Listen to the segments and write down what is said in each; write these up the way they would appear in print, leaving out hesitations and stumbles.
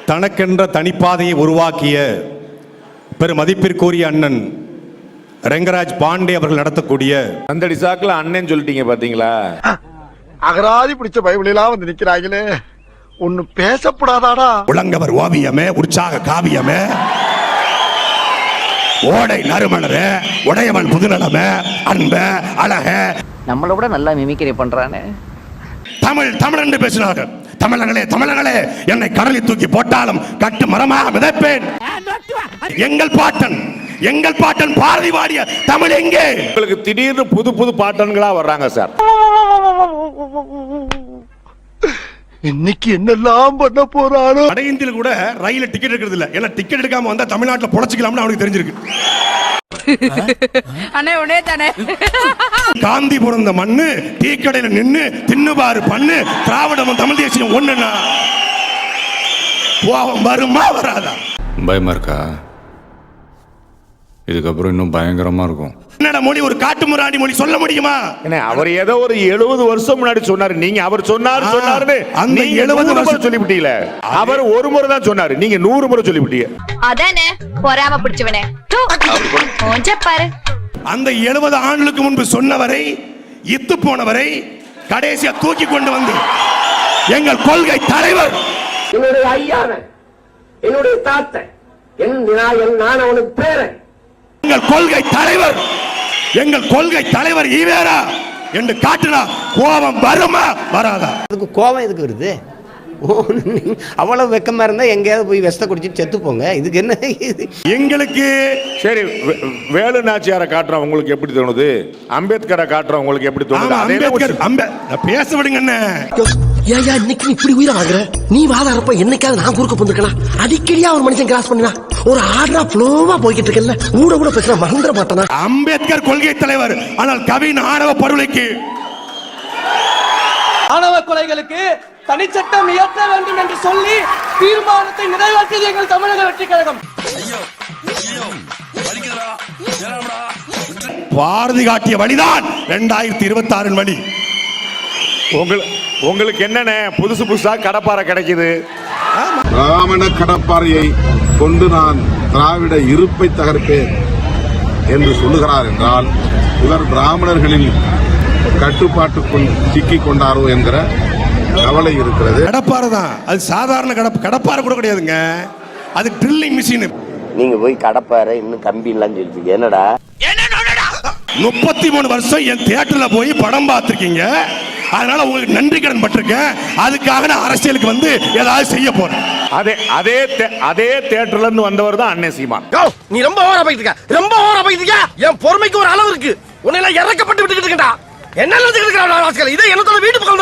தனக்கென்ற தனிப்பாதையை உருவாக்கிய பெருமதிப்பிற்குரிய அண்ணன் ரெங்கராஜ் பாண்டே அவர்கள் நடத்தக்கூடிய அந்த டிசாக்ல அண்ணன் சொல்லிட்டீங்க பாத்தீங்களா? அகராதி பிடிச்ச பைபிளெல்லாம் வந்து நிக்கிறாங்களே, ஒண்ணு பேசப்படாதாடா. உலங்கவர் ஓவியமே, உற்சாக காவியமே, ஓடை நறுமலரே, உடையவன் புதுநலமே, அன்ப அழக, நம்மளை விட நல்லா மிமிக்ரி பண்றானே. தமிழ் தமிழ் என்று பேசினார்கள். தமிழர்களே தமிழர்களே, என்னை கடலில் தூக்கி போட்டாலும் கட்டு மரமாக மிதப்பேன். எங்கள் பாட்டன் பாரதி பாடிய தமிழ் எங்கே? உங்களுக்கு திடீர்னு புது புது பாட்டன்களா வர்றாங்க சார். இன்னைக்கு என்னெல்லாம் பண்ண போறானோ. வட இந்தியில கூட ரயில டிக்கெட் எடுக்கிறது இல்ல. ஏன்னா டிக்கெட் எடுக்காம வந்தா தமிழ்நாட்டுல பொழைச்சிக்கலாம்னு அவனுக்கு தெரிஞ்சிருக்கு. காந்தி பிறந்த மண்ணு, டீ கடையில நின்னு தின்னுபாரு பண்ணு, திராவிடமும் தமிழ் தேசியம் ஒண்ணுன்னா வருமா வராதா? பயமா இருக்கா? இதுக்கப்புறம் இன்னும் பயங்கரமா இருக்கும். என்னடா மொழி, ஒரு காட்டு முராண்டி மொழி சொல்ல முடியுமா? அவர் ஏதோ ஒரு 70 வருஷம் முன்னாடி சொன்னாரு. நீங்க அவர் சொன்னாரு அந்த 70 வருஷம் சொல்லிவிட்டீங்களே. அவர் ஒரு முறை தான் சொன்னாரு, நீங்க 100 முறை சொல்லிவிட்டீங்க. அதானே பொறாம பிடிச்சவனே. பாரு, அந்த 70 ஆண்டுகளுக்கு முன்பு சொன்னவரை, இத்து போனவரை கடைசியா தூக்கி கொண்டு வந்து எங்கள் கொள்கை தலைவர், என்னுடைய ஐயாவன், என்னுடைய தாத்தன், நான் அவனுக்கு பேரன், எங்கள் கொள்கை தலைவர் ஈவேரா என்று காட்டினா கோபம் வருமா வராதா? அதுக்கு கோபம் எதுக்கு வருது? அவ்வளவு வெக்கமா இருந்தா எங்கேயாவது போய் விஷத்தை குடிச்சிட்டு செத்து போங்க. இதுக்கு என்ன? எங்களுக்கு சரி, வேலு நாச்சியாரை காட்டுறோம் உங்களுக்கு எப்படி தோணுது? அம்பேத்கரை காட்டுறோம் உங்களுக்கு எப்படி தோணுது? பேச விடுங்க. ஏயா இன்னைக்கு இப்படி உயிரை வாங்குற? நீ வாதாரப்ப என்னைக்காவது நான் குறுக்க போந்துக்கலாம். அடிக்கடியா ஒரு மனுஷன் கிராஸ் பண்ணினா ஒரு ஆர்டரா ஃப்ளோவா போய்கிட்டு இருக்கல, கூட பேசுற மறந்துட மாட்டானா? அம்பேத்கர் கொள்கை தலைவர், ஆனால் கவின் ஆணவ படுகொலைக்கு, ஆணவ கொலைகளுக்கு தனிச்சட்டம் இயற்ற வேண்டும் என்று சொல்லி தீர்மானத்தை நிறைவேற்றியது எங்கள் தமிழக வெற்றி கழகம். பாரதி காட்டிய வழிதான் 2026 வழி. உங்களுக்கு என்னென்ன புதுசா கடப்பாறை கிடைக்குது? ராமண கடப்பாறையை கொண்டு நான் திராவிட இருப்பை தகர்ப்பேன் என்று சொல்லுகிறார் என்றால், இவர் பிராமணர்களின் கட்டுப்பாட்டுக்குள் சிக்கிக் கொண்டாரோ என்கிற கவலை இருக்கிறது. கடப்பாறை தான் அது, சாதாரண கடப்பாறை கூட கிடையாதுங்க, அது ட்ரில்லிங் மிஷின். நீங்க போய் கடப்பாறை இன்னும் கம்பி எல்லாம் சொல்லிருக்கீங்க. என்னடா 33 வருஷம் என் தியேட்டர்ல போய் படம் பார்த்திருக்கீங்க, அதனால உங்களுக்கு நன்றி கடன் பட்டிருக்கேன். அதுக்காக நான் அரசியலுக்கு வந்து ஏதாவது செய்ய போறேன். அதே தியேட்டர்ல இருந்து வந்தவர் தான் அண்ணன் சீமான். நீ ரொம்ப ஓவரா போயிட்டு இருக்க. என் பொறுமைக்கு ஒரு அளவு இருக்கு. உன்னை எல்லாம் இறக்கப்பட்டு விட்டுக்கிட்டு இருக்கா. என்ன நடந்துக்கிட்டு இதை என்னோட வீட்டு பக்கம்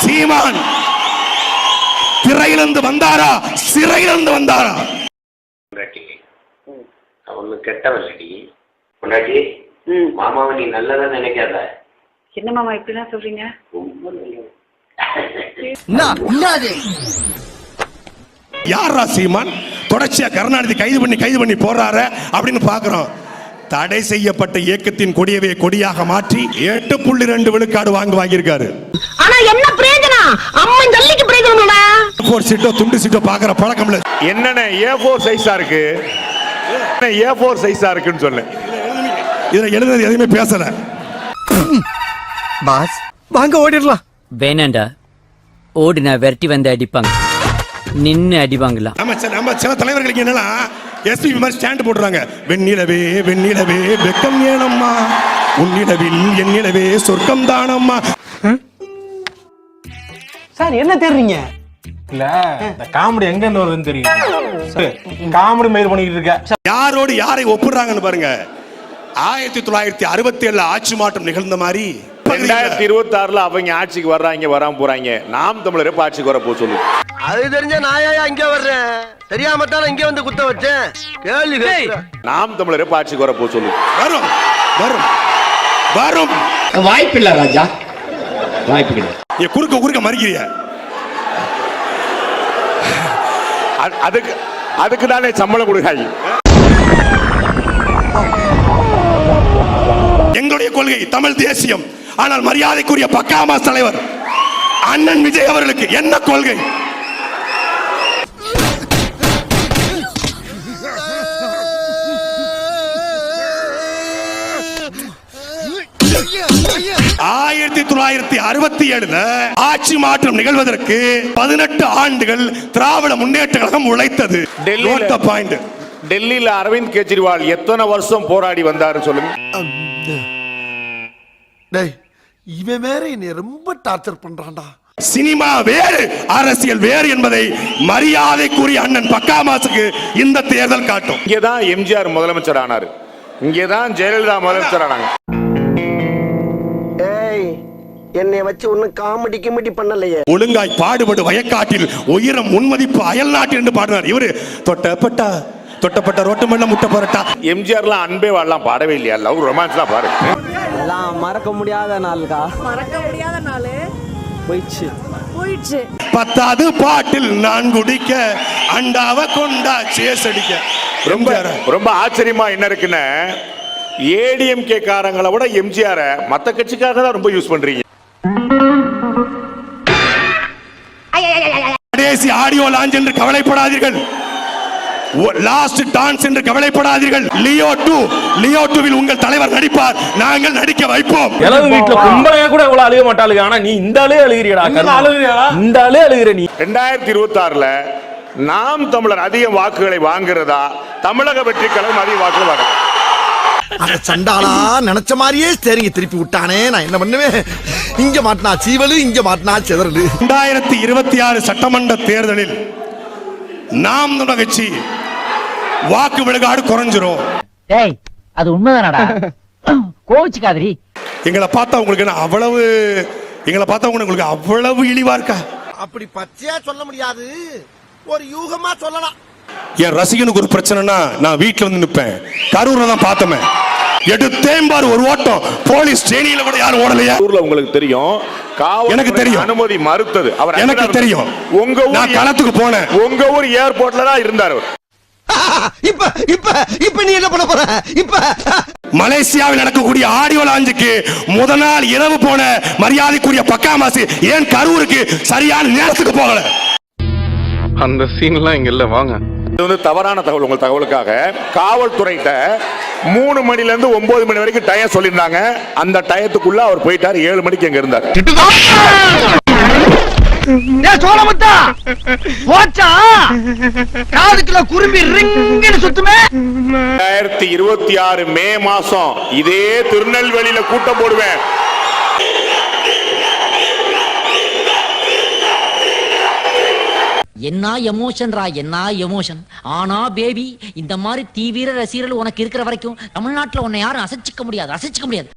சீமான் திரையிலிருந்து வந்தாரா, சிறையிலிருந்து வந்தாரா? அவனு கெட்டவல்லடி முன்னாடி மாமாவை நீ நல்லதா நினைக்காத. என்ன மாமா இப்படிதான் சொல்றீங்க? யாரா சீமான்? தொடர்ச்சியா கருணாநிதி கைது பண்ணி போறாரு அப்படின்னு பாக்குறோம். தடை செய்யப்பட்ட இயக்கத்தின் கொடியவே கொடியாக மாற்றி 8.2 விழுக்காடு வாங்கியிருக்காரு. ஆனா என்ன பிரயோஜனம்? அம்மன் ஜல்லிக்கு பிரயோஜனம்டா. A4 சீட்டோ துண்டு சீட்டோ பாக்குற பழக்கம் இல்ல. என்னென்ன A4 சைஸா இருக்கு, A4 சைஸா இருக்குன்னு சொல்லு. இதுல எழுதுறது எதுவுமே பேசல. பாஸ் வாங்க ஓடிடலாம். வேணாண்டா, ஓடினா விரட்டி வந்து அடிப்பாங்க, நின்னு அடிவாங்களா. நம்ம சில தலைவர்களுக்கு என்னன்னா எஸ்பிபி மாதிரி ஸ்டாண்ட் போடுறாங்க. வெண்ணிலவே வெண்ணிலவே வெக்கம் ஏனம்மா, உன்னிலவில் என்னிலவே சொர்க்கம் தானம்மா. சார் என்ன தேடுறீங்க? இல்ல இந்த காமெடி எங்க இருந்து வருதுன்னு தெரியும். காமெடி மயிர் பண்ணிட்டு இருக்க. யாரோடு யாரை ஒப்புறாங்கன்னு பாருங்க. 1967 ஆட்சி மாற்றம் நிகழ்ந்த மாதிரி 2026 அவங்க ஆட்சிக்கு வர்றாங்க, வராம போறாங்க. நாம் தமிழரே ஆட்சிக்கு வர போ சொல்லு. அது தெரிஞ்ச நாயா இங்க வர்றேன், தெரியாம தான் இங்க வந்து குத்த வச்சேன். கேள்வி நாம் தமிழரே ஆட்சிக்கு வர போ சொல்லு. வரும் வரும் வரும். வாய்ப்பு இல்ல ராஜா, வாய்ப்பு கிடையாது. நீ குறுக்க மறிக்கிறிய. அதுக்கு தானே சம்பளம் கொடுக்காய். எங்களுடைய கொள்கை தமிழ் தேசியம். ஆனால் மரியாதைக்குரிய பக்காமா தலைவர் அண்ணன் விஜய் அவர்களுக்கு என்ன கொள்கை? ஆயிரத்தி 1967 ஆட்சி மாற்றம் நிகழ்வதற்கு 18 ஆண்டுகள் திராவிட முன்னேற்ற கழகம் உழைத்தது. டெல்லியில அரவிந்த் கெஜ்ரிவால் எத்தனை வருஷம் போராடி வந்தாரு சொல்லுங்க. இவன் வேற என்னை ரொம்ப டார்ச்சர் பண்றான்டா. சினிமா வேறு, அரசியல் வேறு என்பதை மரியாதைக்குரிய அண்ணன் பக்காமாசுக்கு இந்த தேர்தல் காட்டும். இங்கதான் எம்ஜிஆர் முதலமைச்சர் ஆனாரு, இங்கதான் ஜெயலலிதா முதலமைச்சர் ஆனாங்க. என்னை வச்சு ஒன்னும் காமெடி கிமெடி பண்ணலையே. ஒழுங்காய் பாடுபடு வயக்காட்டில் உயரம் முன்மதிப்பு அயல் நாட்டில் என்று பாடினார். இவரு தொட்டப்பட்டா தொட்டப்பட்ட ரோட்டு மண்ண முட்டை பரட்டா. எம்ஜிஆர்லாம் அன்பே வாழலாம் பாடவே இல்லையா? லவ் ரொமான்ஸ்லாம் பாரு. எல்லாம் மறக்க முடியாத நாள்கா. மறக்க முடியாத நாள் போயிடுச்சு. பத்தாவது பாட்டில் நான் குடிக்க அண்டாவ கொண்டா சேசடிக்க. ரொம்ப ஆச்சரியமா என்ன இருக்குன்னு, ஏடிஎம்கே காரங்களை விட எம்ஜிஆர் மத்த கட்சிக்காக தான் ரொம்ப யூஸ் பண்றீங்க. கடைசி ஆடியோ லான்ச் என்று கவலைப்படாதீர்கள், லாஸ்ட் டான்ஸ் என்று கவலைப்படாதீர்கள். லியோ 2 உங்கள் தலைவர் நடிப்பார், நாங்கள் நடிக்க வைப்போம். எலவு வீட்ல கும்பலையா கூட இவ்வளவு அழுக மாட்டாளுங்க, ஆனா நீ இந்த ஆளே அழுகிறியடா. இந்த ஆளே அழுகிற நீ. 2026 நாம் தமிழர் அதிக வாக்குகளை வாங்குறதா, தமிழக வெற்றி கழகம் அதிக வாக்குகள் வாங்க? சண்டாளா நினைச்ச மாதிரியே சரிங்க திருப்பி விட்டானே, நான் என்ன பண்ணுவேன்? இங்க மாட்டினா சீவலு, இங்க மாட்டினா செதறலு. 2026 சட்டமன்ற தேர்தலில் நாம் தமிழர் கட்சி வாக்கு விழுக்காடு குறைஞ்சிரும். டேய் அது உண்மைதானடா, கோவிச்சுக்காதீ. எங்களை பார்த்தா உங்களுக்கு என்ன அவ்வளவு, எங்களை பார்த்தா உங்களுக்கு அவ்வளவு இழிவா இருக்கா? அப்படி பச்சையா சொல்ல முடியாது, ஒரு யூகமா சொல்லலாம். என் ரசிகனுக்கு ஒரு பிரச்சனைனா நான் வீட்டுல வந்து நிப்பேன். கரூர்ல தான் பார்த்தமே, எடுத்தேம்பார் ஒரு ஓட்டம், போலீஸ் ஸ்டேஷன்ல கூட யாரும் ஓடலையா? ஊர்ல உங்களுக்கு தெரியும், எனக்கு தெரியும், அனுமதி மறுத்தது அவர். எனக்கு தெரியும், உங்க ஊர் நான் களத்துக்கு போனேன், உங்க ஊர் ஏர்போர்ட்ல தான் இருந்தார் அவர். இப்ப நீ என்ன பண்ண போற? இப்ப மலேசியாவில் நடக்கக்கூடிய ஆடியோ லான்ச்சுக்கு முதல் நாள் இரவு போன மரியாதைக்குரிய பக்காமாசி ஏன் கரூருக்கு சரியான நேரத்துக்கு போகல? அந்த சீன்லாம் இங்க இல்ல. வாங்க, இது வந்து தவறான தகவல். உங்கள் தகவலுக்காக காவல்துறையிட்ட 3 மணில இருந்து 9 மணி வரைக்கும் டைம் சொல்லியிருந்தாங்க. அந்த டயத்துக்குள்ள அவர் போயிட்டார். 7 மணிக்கு அங்க இருந்தார். சோழமுத்தா போச்சா, காதுக்குள்ள குரும்பி ரிங்குன்னு சுத்துமே. 2026 மே மாசம் இதே திருநெல்வேலியில கூட்டம் போடுவேன். என்ன எமோஷன்ரா, என்ன எமோஷன். ஆனா பேபி, இந்த மாதிரி தீவிர ரசிகர்கள் உனக்கு இருக்கிற வரைக்கும் தமிழ்நாட்டுல உன்னை யாரும் அசைச்சிக்க முடியாது.